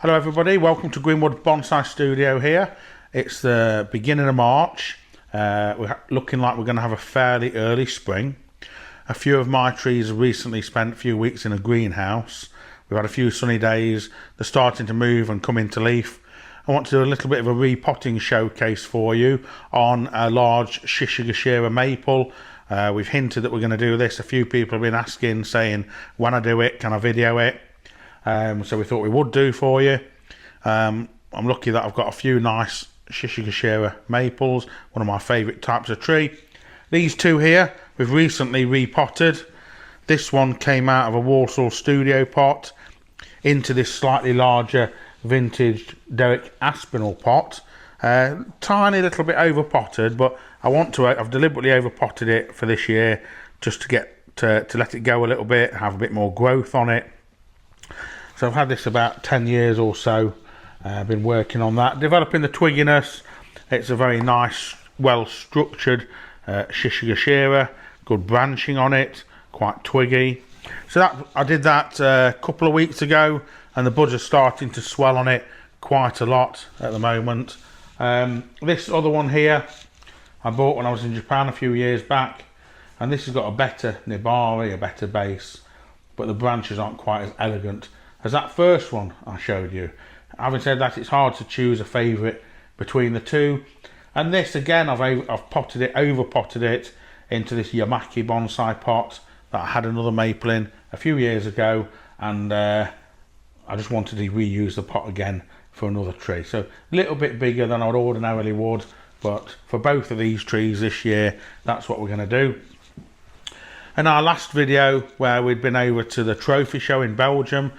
Hello everybody, welcome to Greenwood Bonsai Studio here. It's the beginning of March. We're looking like we're going to have a fairly early spring. A few of my trees have recently spent a few weeks in a greenhouse. We've had a few sunny days. They're starting to move and come into leaf. I want to do a little bit of a repotting showcase for you on a large Shishigashira maple. We've hinted that we're going to do this. A few people have been asking, saying, when I do it, can I video it? So we thought we would do for you. I'm lucky that I've got a few nice Shishigashira maples, one of my favourite types of tree. These two here, we've recently repotted. This one came out of a Walsall studio pot into this slightly larger vintage Derek Aspinall pot. Tiny little bit over potted, but I've deliberately over potted it for this year just to get to let it go a little bit, have a bit more growth on it. So I've had this about 10 years or so. I've been working on that, developing the twigginess. It's a very nice, well structured Shishigashira, good branching on it, quite twiggy. So I did that a couple of weeks ago, and the buds are starting to swell on it quite a lot at the moment. This other one here I bought when I was in Japan a few years back, and this has got a better nibari, a better base, but the branches aren't quite as elegant as that first one I showed you. Having said that, it's hard to choose a favourite between the two. And this again, I've potted it, over potted it into this Yamaki bonsai pot that I had another maple in a few years ago, and I just wanted to reuse the pot again for another tree. So a little bit bigger than I would ordinarily would, but for both of these trees this year, that's what we're going to do. In our last video, where we'd been over to the trophy show in Belgium,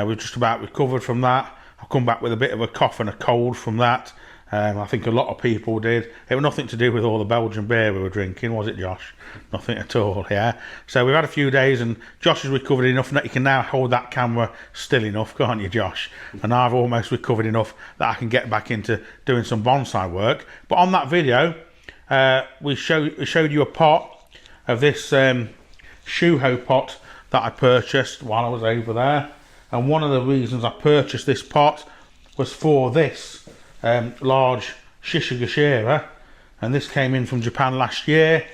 we've just about recovered from that. I've come back with a bit of a cough and a cold from that. I think a lot of people did. It was nothing to do with all the Belgian beer we were drinking, was it, Josh? Nothing at all, yeah. So we've had a few days, and Josh has recovered enough that you can now hold that camera still enough, can't you, Josh? And I've almost recovered enough that I can get back into doing some bonsai work. But on that video, we showed you a pot of this Shuhou pot that I purchased while I was over there. And one of the reasons I purchased this pot was for this large Shishigashira, and this came in from Japan last year.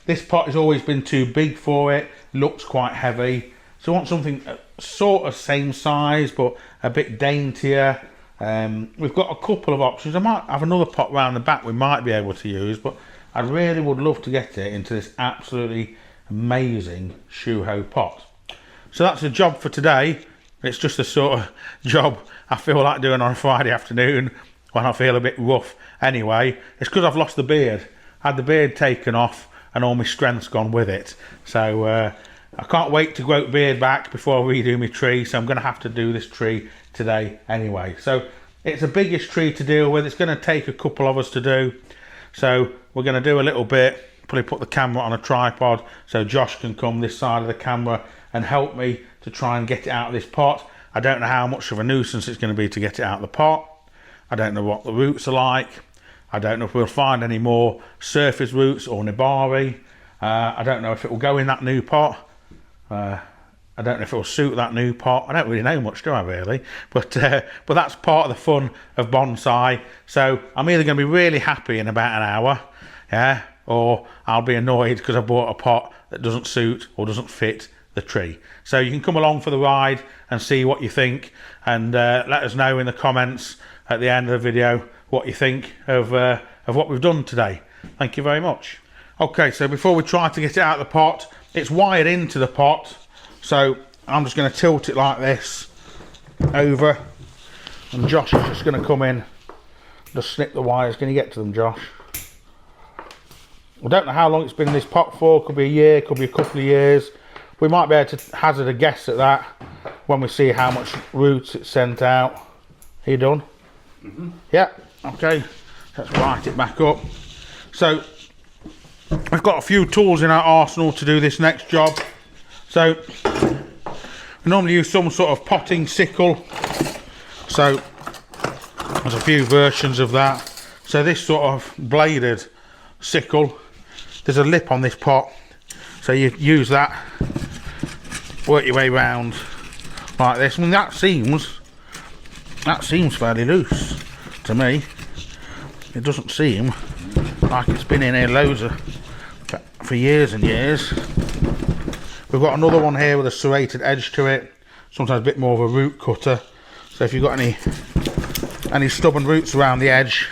This pot has always been too big for it, looks quite heavy, so I want something sort of same size but a bit daintier. We've got a couple of options. I might have another pot round the back we might be able to use, but I really would love to get it into this absolutely amazing Shuhou pot. So that's the job for today. It's just the sort of job I feel like doing on a Friday afternoon when I feel a bit rough. Anyway, it's because I've lost the beard. I had the beard taken off and all my strength's gone with it. So I can't wait to grow the beard back before I redo my tree, so I'm going to have to do this tree today anyway. So it's a biggish tree to deal with. It's going to take a couple of us to do. So we're going to do a little bit, probably put the camera on a tripod so Josh can come this side of the camera and help me to try and get it out of this pot. I don't know how much of a nuisance it's going to be to get it out of the pot. I don't know what the roots are like. I don't know if we'll find any more surface roots or nibari. I don't know if it will go in that new pot. I don't know if it will suit that new pot. I don't really know much, do I really? But that's part of the fun of bonsai. So I'm either going to be really happy in about an hour, yeah, or I'll be annoyed because I bought a pot that doesn't suit or doesn't fit the tree. So you can come along for the ride and see what you think, and let us know in the comments at the end of the video what you think of what we've done today. Thank you very much. Okay, so before we try to get it out of the pot, it's wired into the pot, so I'm just going to tilt it like this over, and Josh is just going to come in, just snip the wires. Can you get to them, Josh? I don't know how long it's been in this pot for. Could be a year, could be a couple of years. We might be able to hazard a guess at that when we see how much roots it's sent out. Are you done? Mm-hmm. Yeah, okay. Let's right it back up. So we've got a few tools in our arsenal to do this next job. So we normally use some sort of potting sickle. So there's a few versions of that. So this sort of bladed sickle, there's a lip on this pot. So you use that, work your way round like this. I mean, that seems that seems fairly loose to me. It doesn't seem like it's been in here loads for years and years. We've got another one here with a serrated edge to it, sometimes a bit more of a root cutter. So if you've got any stubborn roots around the edge,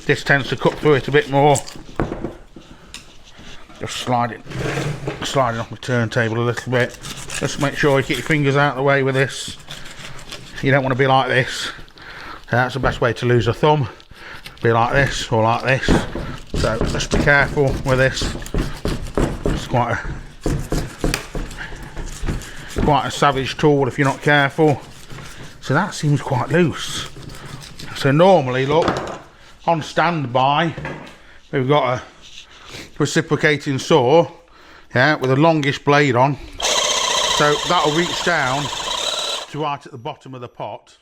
this tends to cut through it a bit more. Just sliding off the turntable a little bit. Just make sure you keep your fingers out of the way with this. You don't want to be like this. So that's the best way to lose a thumb. Be like this or like this. So just be careful with this. It's quite a savage tool if you're not careful. So that seems quite loose. So normally, look, on standby, we've got a reciprocating saw, yeah, with a longish blade on. So that'll reach down to right at the bottom of the pot.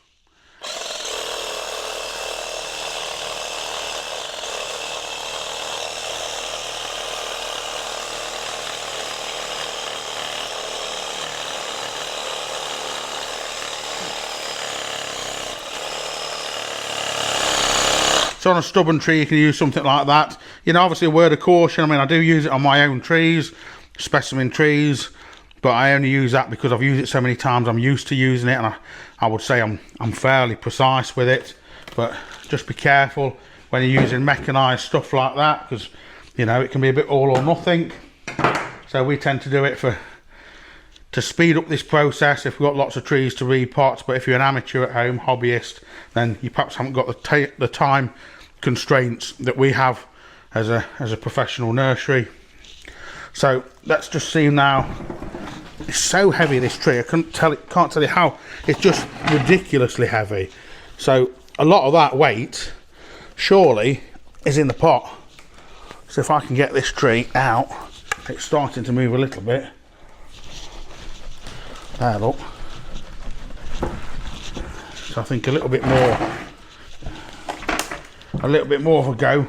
So on a stubborn tree you can use something like that. You know, obviously a word of caution, I mean I do use it on my own trees, specimen trees, but I only use that because I've used it so many times, I'm used to using it, and I would say I'm fairly precise with it. But just be careful when you're using mechanised stuff like that, because you know it can be a bit all or nothing. So we tend to do it to speed up this process if we've got lots of trees to repot. But if you're an amateur at home, hobbyist, then you perhaps haven't got the time constraints that we have as a professional nursery. So let's just see now. It's so heavy, this tree, I can't tell you how. It's just ridiculously heavy. So a lot of that weight surely is in the pot. So if I can get this tree out, it's starting to move a little bit. There, look. So I think a little bit more of a go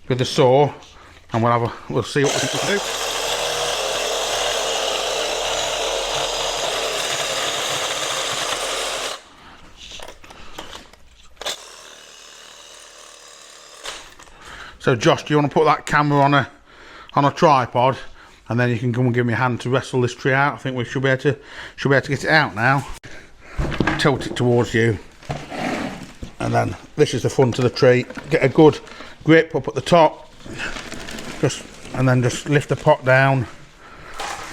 with the saw, and we'll see what we can do. So Josh, do you want to put that camera on a tripod, and then you can come and give me a hand to wrestle this tree out? I think we should be able to get it out now. Tilt it towards you, and then this is the front of the tree. Get a good grip up at the top, and then just lift the pot down.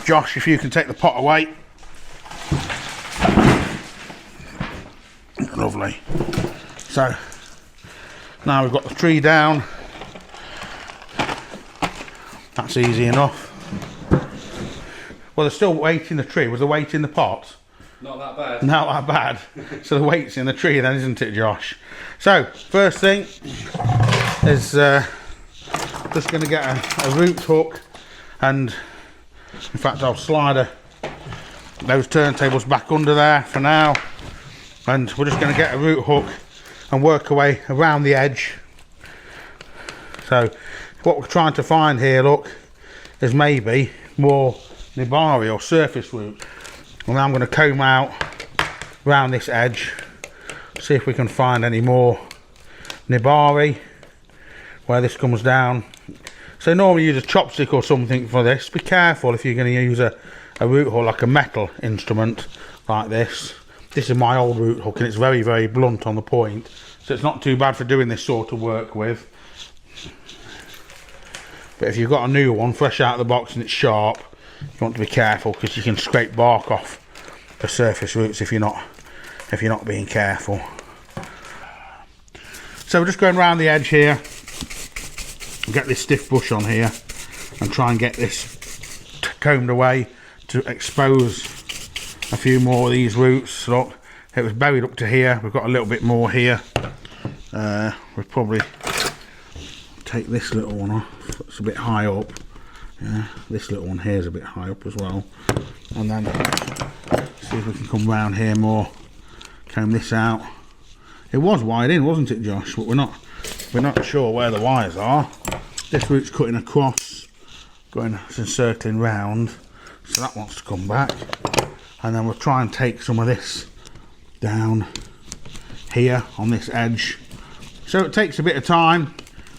Josh, if you can take the pot away. Lovely. So now we've got the tree down. That's easy enough. Well, there's still weight in the tree. Was the weight in the pot? Not that bad. Not that bad. So the weight's in the tree then, isn't it, Josh? So, first thing is just going to get a root hook, and in fact I'll slide those turntables back under there for now, and we're just going to get a root hook and work our way around the edge. So what we're trying to find here, look, is maybe more nibari or surface root. And I'm going to comb out around this edge, see if we can find any more nibari where this comes down. So normally use a chopstick or something for this. Be careful if you're going to use a root hook, like a metal instrument like this. This is my old root hook and it's very, very blunt on the point, so it's not too bad for doing this sort of work with. But if you've got a new one fresh out of the box and it's sharp, you want to be careful, because you can scrape bark off the surface roots if you're not being careful. So we're just going around the edge here, get this stiff bush on here, and try and get this combed away to expose a few more of these roots. Look, it was buried up to here. We've got a little bit more here. We'll probably take this little one off. It's a bit high up. Yeah, this little one here is a bit high up as well. And then see if we can come round here more, comb this out. It was wired in, wasn't it, Josh? But we're not sure where the wires are. This root's cutting across, going and circling round, so that wants to come back. And then we'll try and take some of this down here on this edge. So it takes a bit of time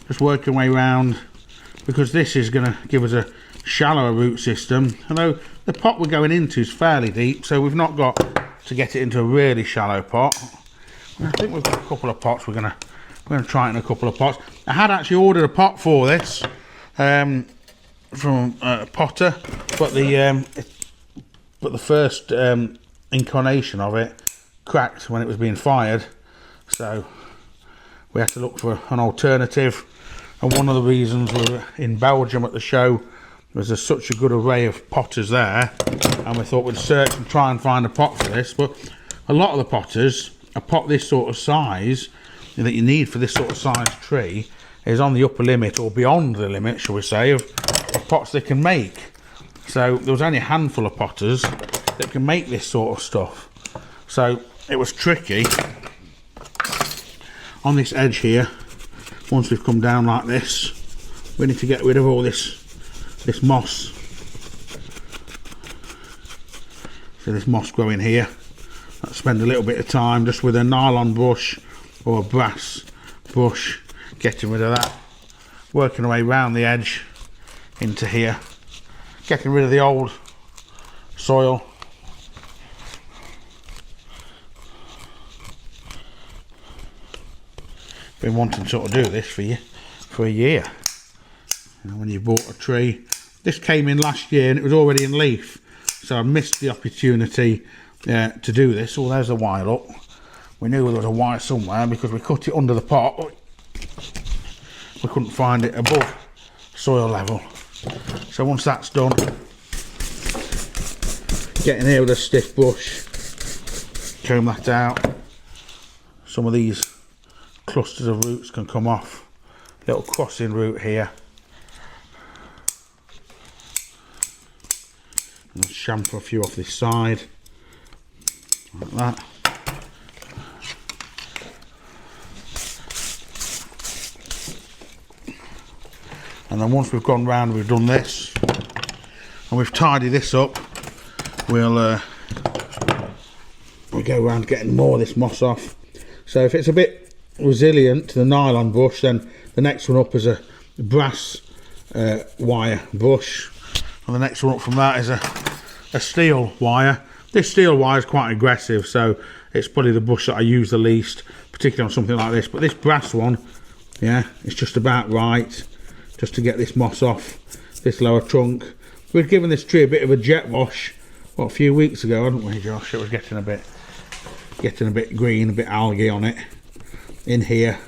just working way around, because this is going to give us a shallower root system, although the pot we're going into is fairly deep, so we've not got to get it into a really shallow pot. I think we've got a couple of pots. We're gonna try it in a couple of pots. I had actually ordered a pot for this from a potter, but the first incarnation of it cracked when it was being fired, so we had to look for an alternative. And one of the reasons we were in Belgium at the show was there's such a good array of potters there, and we thought we'd search and try and find a pot for this. But a lot of the potters, a pot this sort of size that you need for this sort of size tree, is on the upper limit, or beyond the limit, shall we say, of pots they can make. So there was only a handful of potters that can make this sort of stuff. So it was tricky on this edge here. Once we've come down like this, we need to get rid of all this moss. So this moss growing here. Let's spend a little bit of time just with a nylon brush or a brass brush getting rid of that, working our way around the edge into here, getting rid of the old soil. Been wanting to sort of do this for a year. You know, when you bought a tree, this came in last year and it was already in leaf, so I missed the opportunity to do this. Oh, there's a wire up. We knew there was a wire somewhere because we cut it under the pot. We couldn't find it above soil level. So once that's done, getting here with a stiff brush, comb that out. Some of these clusters of roots can come off. Little crossing root here. And shampoo a few off this side, like that. And then once we've gone round, we've done this, and we've tidied this up, we'll go around getting more of this moss off. So if it's a bit resilient to the nylon brush, then the next one up is a brass wire brush, and the next one up from that is a steel wire. This steel wire is quite aggressive, so it's probably the brush that I use the least, particularly on something like this. But this brass one, yeah, it's just about right, just to get this moss off this lower trunk. We'd given this tree a bit of a jet wash, what, a few weeks ago, hadn't we, Josh? It was getting a bit green, a bit algae on it. In here,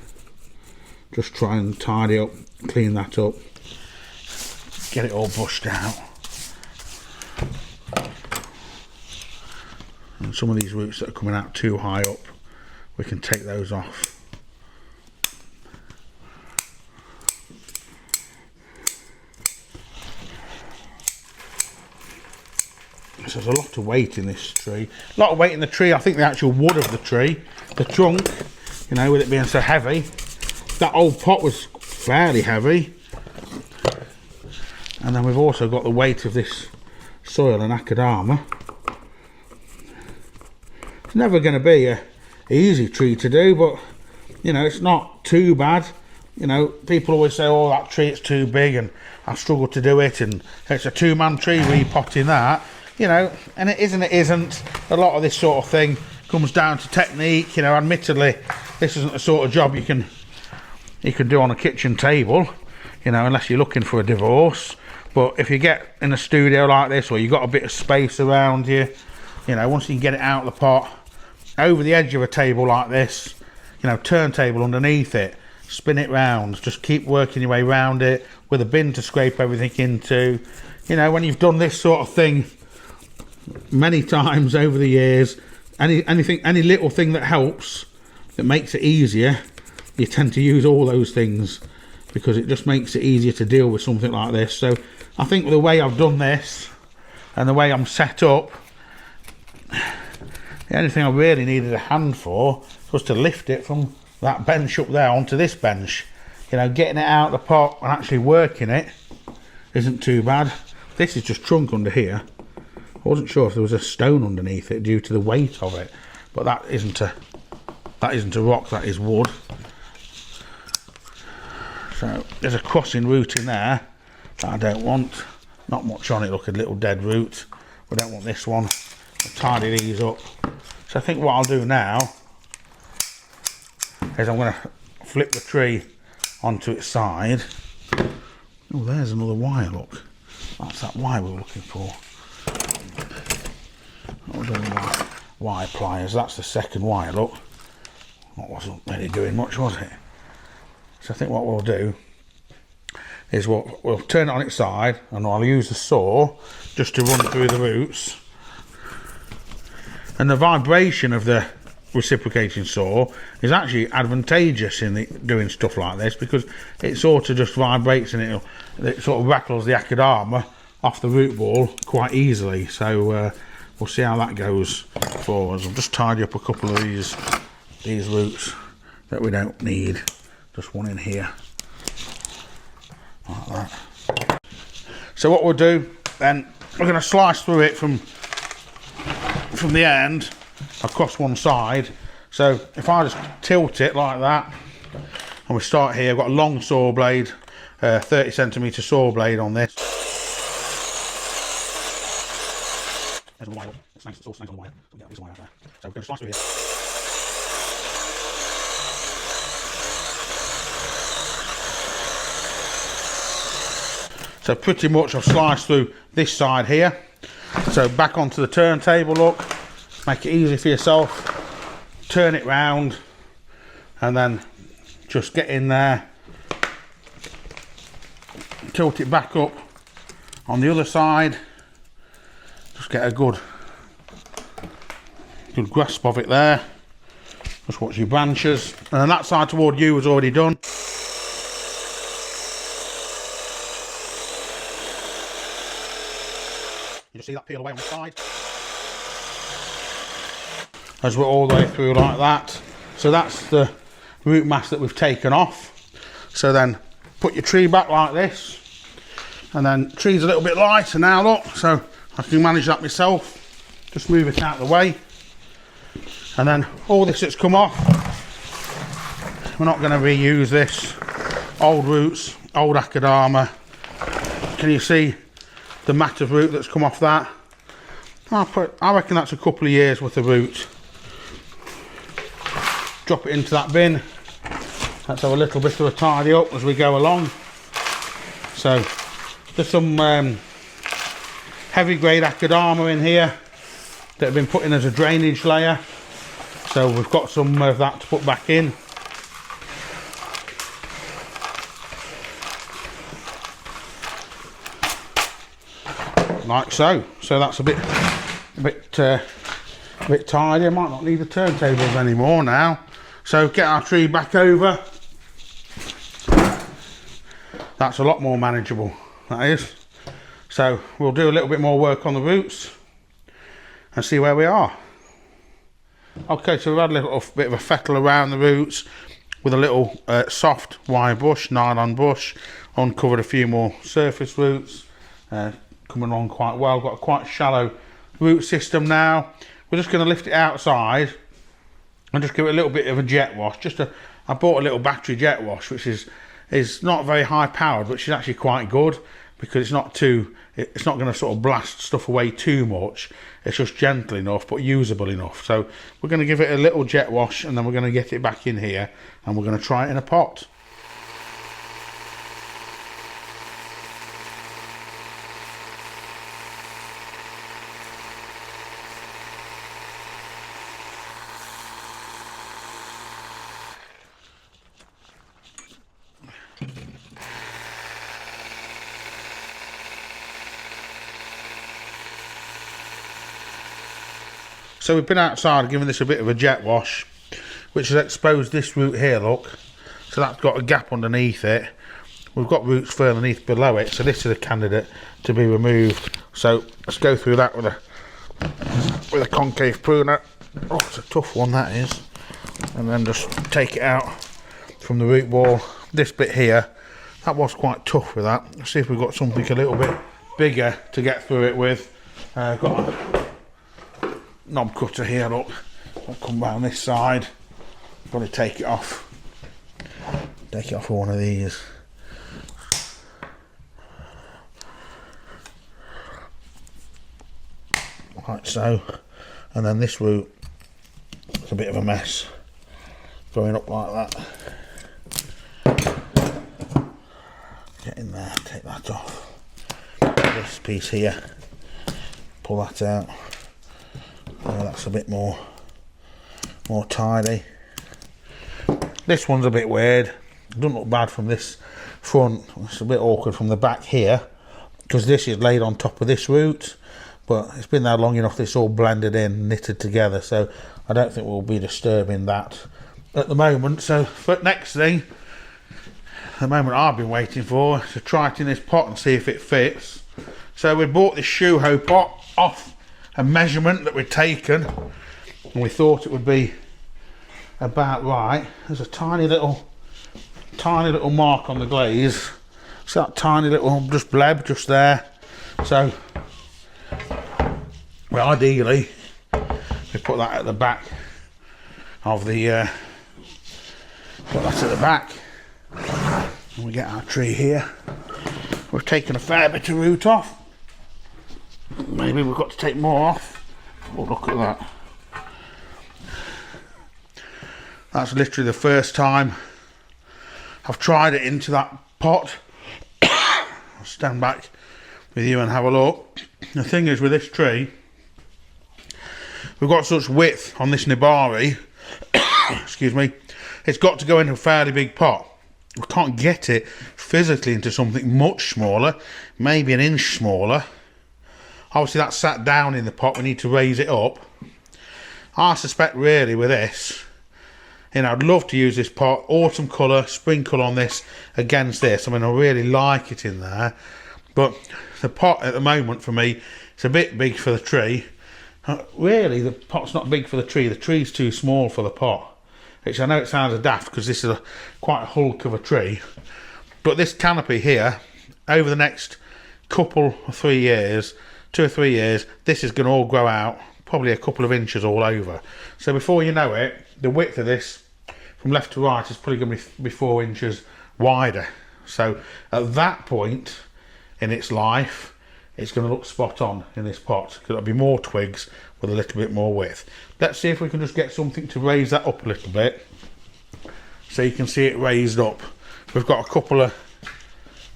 just try and tidy up, clean that up, get it all brushed out. And some of these roots that are coming out too high up, we can take those off. So there's a lot of weight in this tree. A lot of weight in the tree. I think the actual wood of the tree, the trunk, you know, with it being so heavy. That old pot was fairly heavy. And then we've also got the weight of this soil and akadama. It's never going to be an easy tree to do, but, you know, it's not too bad. You know, people always say, oh, that tree, it's too big and I struggle to do it, and it's a two-man tree repotting that. You know, and it isn't. A lot of this sort of thing comes down to technique. You know, admittedly, this isn't the sort of job you can do on a kitchen table, you know, unless you're looking for a divorce. But if you get in a studio like this, or you've got a bit of space around you, you know, once you can get it out of the pot, over the edge of a table like this, you know, turntable underneath it, spin it round, just keep working your way around it with a bin to scrape everything into. You know, when you've done this sort of thing many times over the years, any little thing that helps, that makes it easier, you tend to use all those things, because it just makes it easier to deal with something like this. So I think with the way I've done this and the way I'm set up, the only thing I really needed a hand for was to lift it from that bench up there onto this bench. You know, getting it out of the pot and actually working it isn't too bad. This is just trunk under here. I wasn't sure if there was a stone underneath it due to the weight of it, but that isn't a that isn't a rock, that is wood. So there's a crossing root in there that I don't want. Not much on it, look, a little dead root. We don't want this one. I'll tidy these up. So I think what I'll do now is I'm going to flip the tree onto its side. Oh, there's another wire, look. That's that wire we were looking for. Wire pliers, that's the second wire, look. That wasn't really doing much, was it? So I think what we'll do is we'll turn it on its side, and I'll use the saw just to run through the roots. And the vibration of the reciprocating saw is actually advantageous in doing stuff like this, because it sort of just vibrates and it sort of rattles the akadama off the root ball quite easily. So we'll see how that goes for us. I'll just tidy up a couple of these roots that we don't need. Just one in here, like that. So what we'll do then, we're going to slice through it from the end across one side. So if I just tilt it like that, and we start here, I've got a long saw blade, 30cm saw blade on this. There's a wire. It's all snakes on the wire. So get this wire out there. So we're going to slice through here. So pretty much I've sliced through this side here. So back onto the turntable, look. Make it easy for yourself. Turn it round and then just get in there. Tilt it back up on the other side. Just get a good grasp of it there. Just watch your branches. And then that side toward you was already done. You just see that peel away on the side. As we're all the way through like that. So that's the root mass that we've taken off. So then put your tree back like this. And then the tree's a little bit lighter now, look. So I can manage that myself. Just move it out of the way. And then all this that's come off, we're not going to reuse this. Old roots, old akadama. Can you see the mat of root that's come off that? I reckon that's a couple of years worth of root. Drop it into that bin. Let's have a little bit of a tidy up as we go along. So there's some heavy grade akadama in here that have been put in as a drainage layer. So we've got some of that to put back in. Like so. So that's a bit tidy. I might not need the turntables anymore now. So get our tree back over. That's a lot more manageable, that is. So we'll do a little bit more work on the roots and see where we are. Okay, so we've had a little bit of a fettle around the roots with a little soft wire bush, nylon bush. Uncovered a few more surface roots. Coming along quite well. Got a quite shallow root system now. We're just going to lift it outside and just give it a little bit of a jet wash. I bought a little battery jet wash, which is not very high powered, which is actually quite good because it's not going to sort of blast stuff away too much. It's just gentle enough but usable enough. So we're going to give it a little jet wash and then we're going to get it back in here and we're going to try it in a pot. So we've been outside giving this a bit of a jet wash, which has exposed this root here, look. So that's got a gap underneath it. We've got roots further below it, so this is a candidate to be removed. So let's go through that with a concave pruner. Oh, it's a tough one, that is. And then just take it out from the root ball. This bit here, that was quite tough with that. Let's see if we've got something a little bit bigger to get through it with. Got a knob cutter here, look. I'll come round this side. got to take it off. Take it off with one of these. Like so. And then this root is a bit of a mess. Going up like that. Get in there, take that off. This piece here, pull that out. That's a bit more tidy. This one's a bit weird. It doesn't look bad from this front. It's a bit awkward from the back here because this is laid on top of this root, but it's been there long enough that it's all blended in, knitted together, so I don't think we'll be disturbing that at the moment. So but next thing, the moment I've been waiting for, is to try it in this pot and see if it fits. So we bought this Shuhou pot off a measurement that we'd taken, and we thought it would be about right. There's a tiny little mark on the glaze. It's that tiny little just bleb just there. So well, ideally we put that at the back of the put that at the back, and we get our tree here. We've taken a fair bit of root off. Maybe we've got to take more off. Oh, look at that. That's literally the first time I've tried it into that pot. I'll stand back with you and have a look. The thing is with this tree, we've got such width on this Nibari, excuse me, it's got to go into a fairly big pot. We can't get it physically into something much smaller, maybe an inch smaller. Obviously that's sat down in the pot, we need to raise it up. I suspect really with this, you know, I'd love to use this pot, autumn colour, spring colour on this against this. I mean, I really like it in there, but the pot at the moment for me, it's a bit big for the tree. Really, the pot's not big for the tree's too small for the pot. Which I know it sounds daft because this is quite a hulk of a tree, but this canopy here, over the next couple of 3 years, 2 or 3 years, this is going to all grow out, probably a couple of inches all over. So before you know it, the width of this from left to right is probably going to be 4 inches wider. So at that point in its life, it's going to look spot on in this pot because there'll be more twigs with a little bit more width. Let's see if we can just get something to raise that up a little bit so you can see it raised up. We've got a couple of,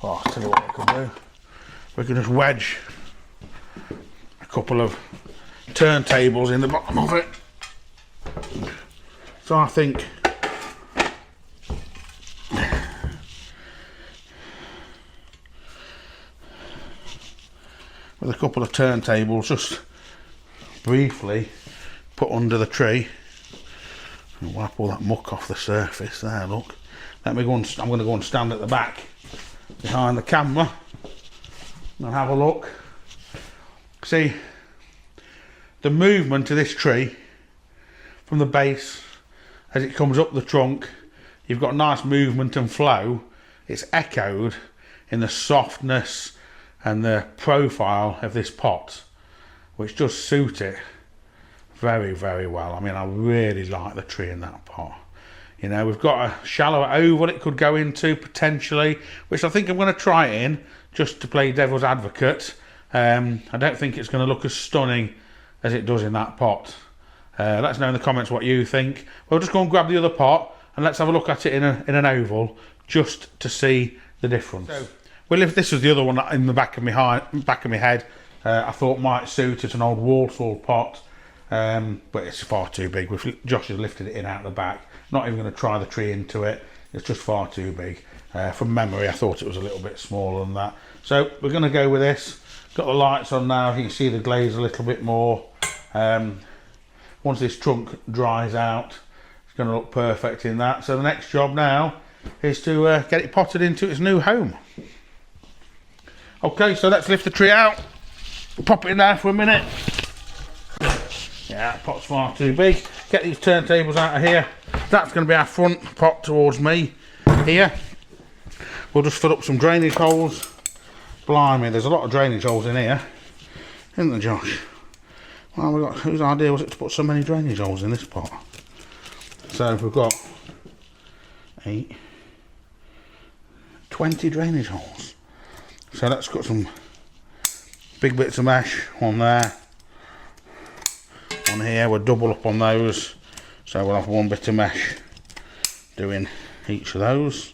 oh, I'll tell you what we can do. We can just wedge a couple of turntables in the bottom of it. So I think with a couple of turntables, just briefly put under the tree and wipe all that muck off the surface there. Look, let me go and I'm going to go and stand at the back behind the camera and have a look. See the movement of this tree from the base as it comes up the trunk. You've got nice movement and flow. It's echoed in the softness and the profile of this pot, which does suit it very, very well. I mean, I really like the tree in that pot. You know, we've got a shallower oval it could go into potentially, which I think I'm going to try it in just to play devil's advocate. I don't think it's going to look as stunning as it does in that pot. Let us know in the comments what you think. We'll just go and grab the other pot and let's have a look at it in an oval just to see the difference. So, well, if this was the other one in the back of my head, I thought might suit. It's an old Walsall pot, but it's far too big. Josh has lifted it in out the back. Not even going to try the tree into it. It's just far too big. From memory, I thought it was a little bit smaller than that. So we're going to go with this. Got the lights on now. You can see the glaze a little bit more. Once this trunk dries out, it's going to look perfect in that. So the next job now is to get it potted into its new home. Okay, so let's lift the tree out, pop it in there for a minute. Yeah, that pot's far too big. Get these turntables out of here. That's going to be our front pot towards me here. We'll just fill up some drainage holes. Blimey, there's a lot of drainage holes in here, isn't there, Josh? Well, whose idea was it to put so many drainage holes in this pot? So we've got 8, 20 drainage holes. So let's cut some big bits of mesh on there, on here. We'll double up on those, so we'll have one bit of mesh doing each of those,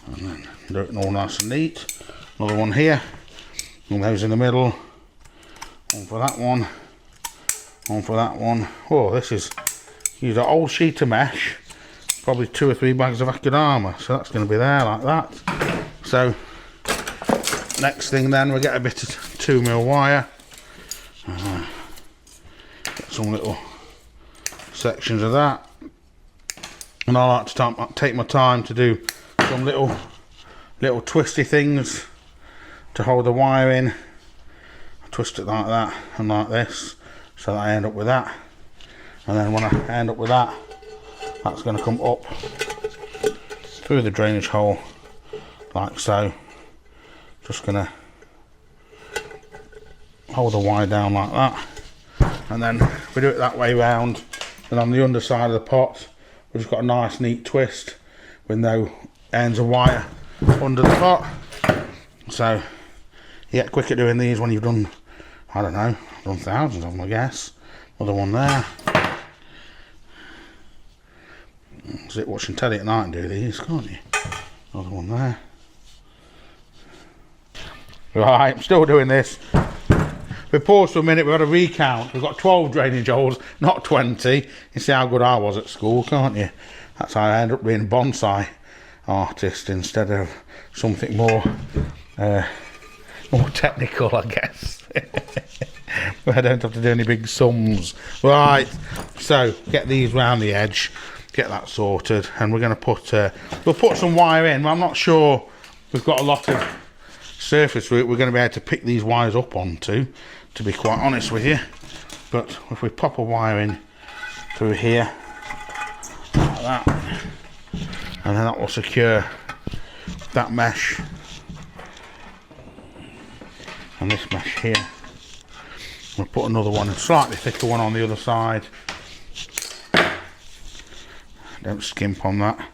and then do it all nice and neat. Another one here, and those in the middle, one for that one, one for that one. Oh, this is, use an old sheet of mesh, probably 2 or 3 bags of akadama, so that's going to be there like that. So next thing then, we'll get a bit of 2mm wire, get some little sections of that, and I like to take my time to do some little twisty things to hold the wire in. I twist it like that and like this, so that I end up with that, and then when I end up with that, that's going to come up through the drainage hole like so. Just going to hold the wire down like that, and then we do it that way round, and on the underside of the pot we've just got a nice neat twist with no ends of wire under the pot. So you get quick at doing these when you've done, I don't know, done thousands of them, I guess. Another one there. Sit watching telly at night and do these, can't you? Another one there. Right, I'm still doing this. We paused for a minute, we've had a recount. We've got 12 drainage holes, not 20. You see how good I was at school, can't you? That's how I ended up being a bonsai artist instead of something more technical, I guess. I don't have to do any big sums. Right, so get these round the edge, get that sorted, and we're going to put we'll put some wire in. I'm not sure we've got a lot of surface we're going to be able to pick these wires up onto, to be quite honest with you. But if we pop a wire in through here like that, and then that will secure that mesh and this mesh here. We'll put another one, a slightly thicker one, on the other side. Don't skimp on that.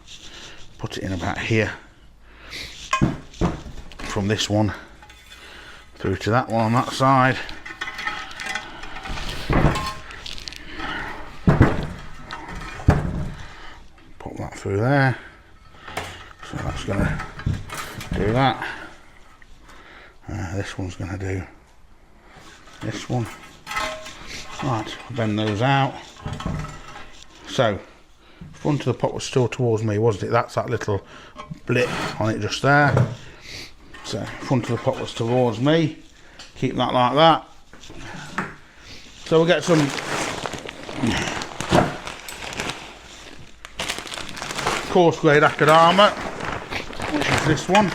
Put it in about here, from this one through to that one on that side. Put that through there. So that's going to do that. This one's going to do this one. Right, bend those out. So front of the pot was still towards me, wasn't it? That's that little blip on it just there. So front of the pot was towards me. Keep that like that. So we'll get some coarse grade akadama, which is this one.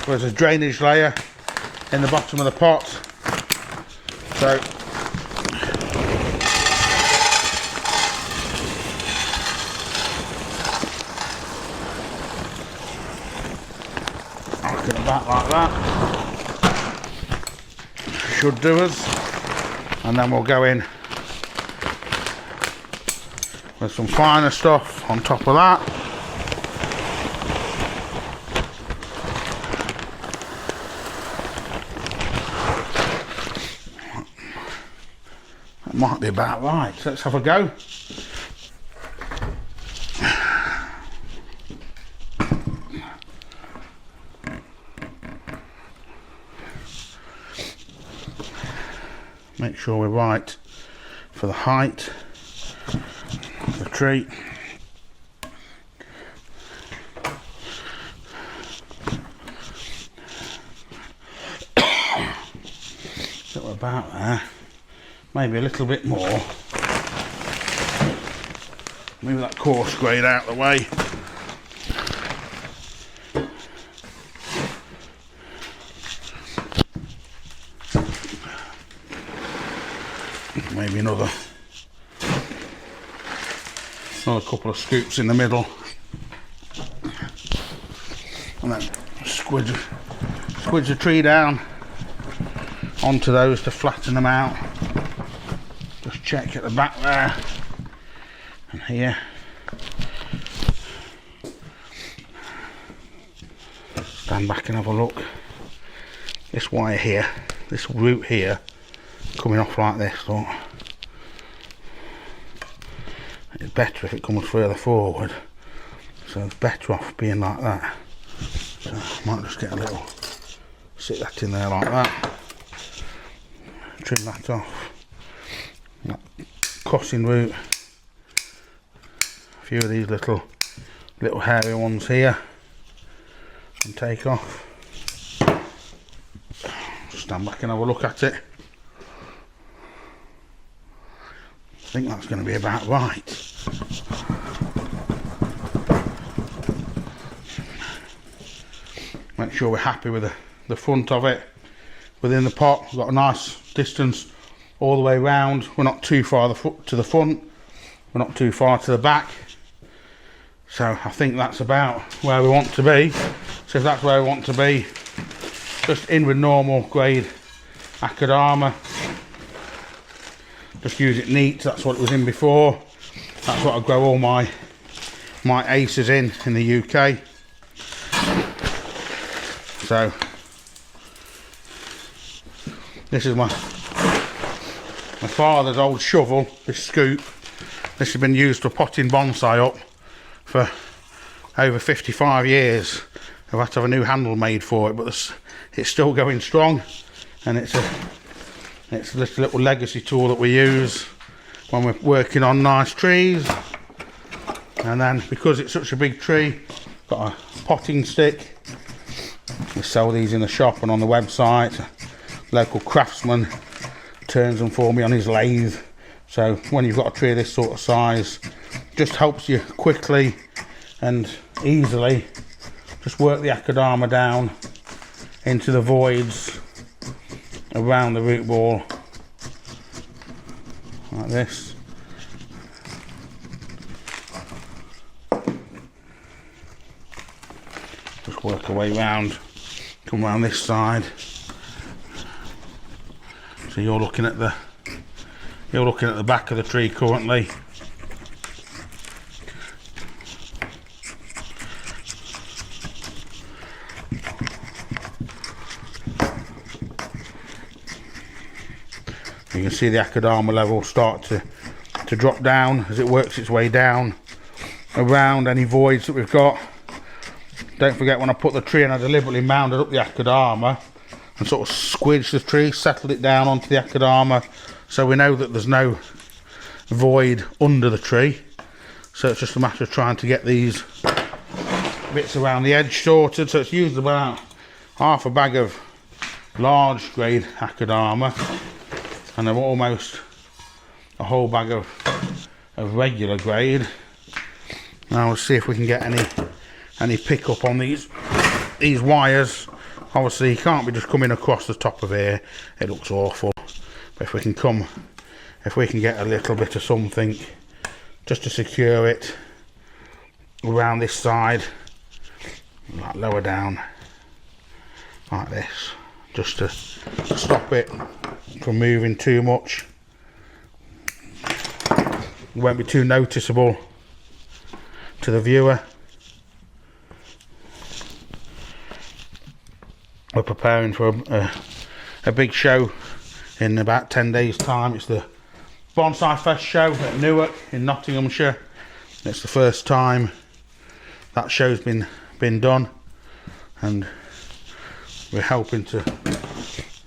There's a drainage layer in the bottom of the pot. So I'll get it back like that. Should do us. And then we'll go in with some finer stuff on top of that. That might be about right. So let's have a go. Make sure we're right for the height of the tree. So we're about there. Maybe a little bit more. Move that coarse grade out of the way. Maybe another couple of scoops in the middle, and then squidge the tree down onto those to flatten them out. Just check at the back there, here. Stand back and have a look. This wire here, this root here, coming off like this, look. It's better if it comes further forward, so it's better off being like that. So I might just get a little, sit that in there like that, trim that off. That crossing root, a few of these little hairy ones here, and take off. Stand back and have a look at it. I think that's going to be about right. Make sure we're happy with the front of it. Within the pot, we've got a nice distance all the way round. We're not too far to the front, we're not too far to the back. So I think that's about where we want to be. So if that's where we want to be, just in with normal grade Akadama. Just use it neat, that's what it was in before. That's what I grow all my Acers in the UK. So this is my father's old shovel, this scoop. This has been used for potting bonsai up for over 55 years. I've had to have a new handle made for it, but it's still going strong, and it's this little legacy tool that we use when we're working on nice trees. And then because it's such a big tree, got a potting stick. We sell these in the shop and on the website. Local craftsman turns them for me on his lathe. So when you've got a tree of this sort of size, just helps you quickly and easily just work the Akadama down into the voids around the root ball like this. Just work our way round, come round this side. So you're looking at the back of the tree currently. You can see the Akadama level start to drop down as it works its way down around any voids that we've got. Don't forget, when I put the tree in, I deliberately mounded up the Akadama and sort of squidged the tree, settled it down onto the Akadama, so we know that there's no void under the tree. So it's just a matter of trying to get these bits around the edge sorted. So it's used about half a bag of large grade Akadama and almost a whole bag of regular grade. Now we'll see if we can get any pickup on these wires. Obviously you can't be just coming across the top of here, it looks awful. But if we can get a little bit of something just to secure it around this side, like lower down like this, just to stop it from moving too much. It won't be too noticeable to the viewer. We're preparing for a big show in about 10 days time. It's the Bonsai Fest show at Newark in Nottinghamshire. It's the first time that show's been done, and we're helping to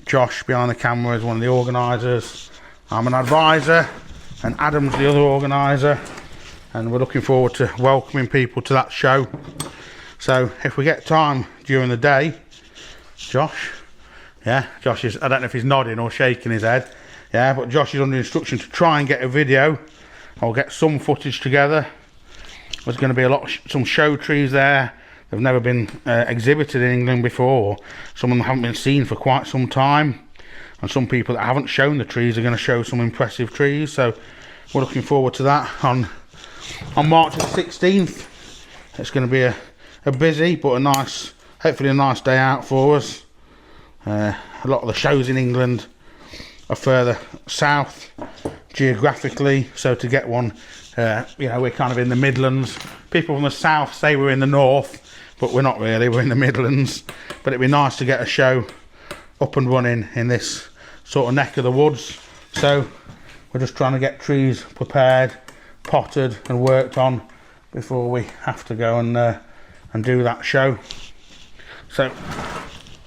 Josh behind the camera is one of the organisers. I'm an advisor and Adam's the other organiser, and we're looking forward to welcoming people to that show. So if we get time during the day, Josh is, I don't know if he's nodding or shaking his head, yeah, but Josh is under instruction to try and get a video. I'll get some footage together. There's going to be some show trees there. They've never been exhibited in England before. Some of them haven't been seen for quite some time, and some people that haven't shown the trees are going to show some impressive trees. So we're looking forward to that on March the 16th. It's going to be a busy but hopefully a nice day out for us. A lot of the shows in England are further south geographically, so to get one You know, we're kind of in the Midlands. People from the south say we're in the north, but we're not really, we're in the Midlands. But it'd be nice to get a show up and running in this sort of neck of the woods. So we're just trying to get trees prepared, potted and worked on before we have to go and do that show. So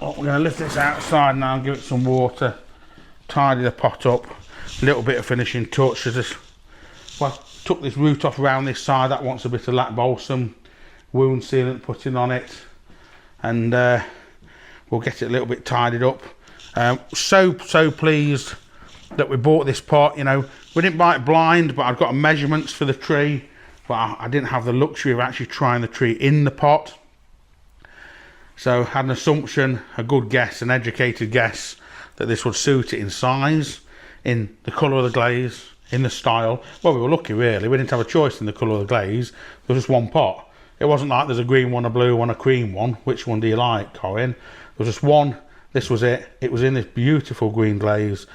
we're going to lift this outside now and give it some water, tidy the pot up, a little bit of finishing touch. Well, took this root off around this side, that wants a bit of lac balsam, wound sealant putting on it, and we'll get it a little bit tidied up. So pleased that we bought this pot. You know, we didn't buy it blind, but I've got measurements for the tree, but I didn't have the luxury of actually trying the tree in the pot. So had an assumption, a good guess, an educated guess, that this would suit it in size, in the colour of the glaze, in the style. Well, we were lucky really, we didn't have a choice in the colour of the glaze, there was just one pot. It wasn't like there's a green one, a blue one, a cream one. Which one do you like, Corin? There was just one, this was it. It was in this beautiful green glaze.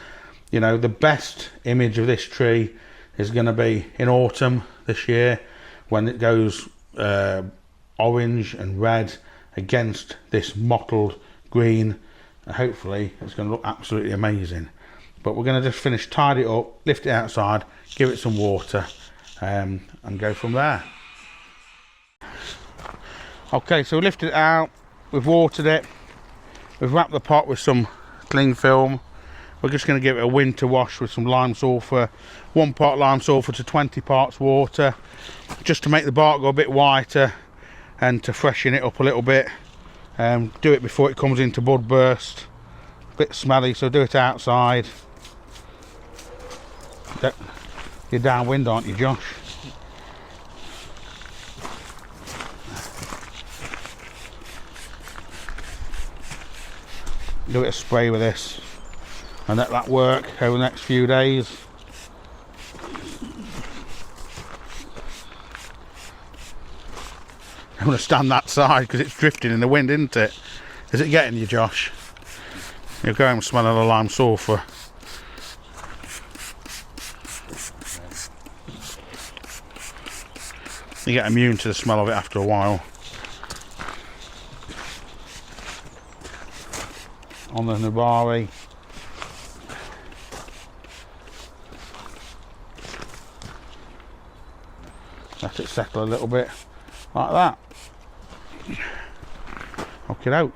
You know, the best image of this tree is going to be in autumn this year, when it goes orange and red against this mottled green. Hopefully it's going to look absolutely amazing. But we're going to just finish, tidy it up, lift it outside, give it some water, and go from there. Okay, so we lifted it out, we've watered it, we've wrapped the pot with some cling film. We're just going to give it a winter wash with some lime sulphur, 1 part lime sulphur to 20 parts water, just to make the bark go a bit whiter and to freshen it up a little bit. Do it before it comes into bud burst. A bit smelly, so do it outside. You're downwind, aren't you, Josh? Do a spray with this and let that work over the next few days. I'm going to stand that side because it's drifting in the wind, isn't it? Is it getting you, Josh? You're going smelling the lime sulphur. You get immune to the smell of it after a while. On the Nubari. Let it settle a little bit like that. Knock it out.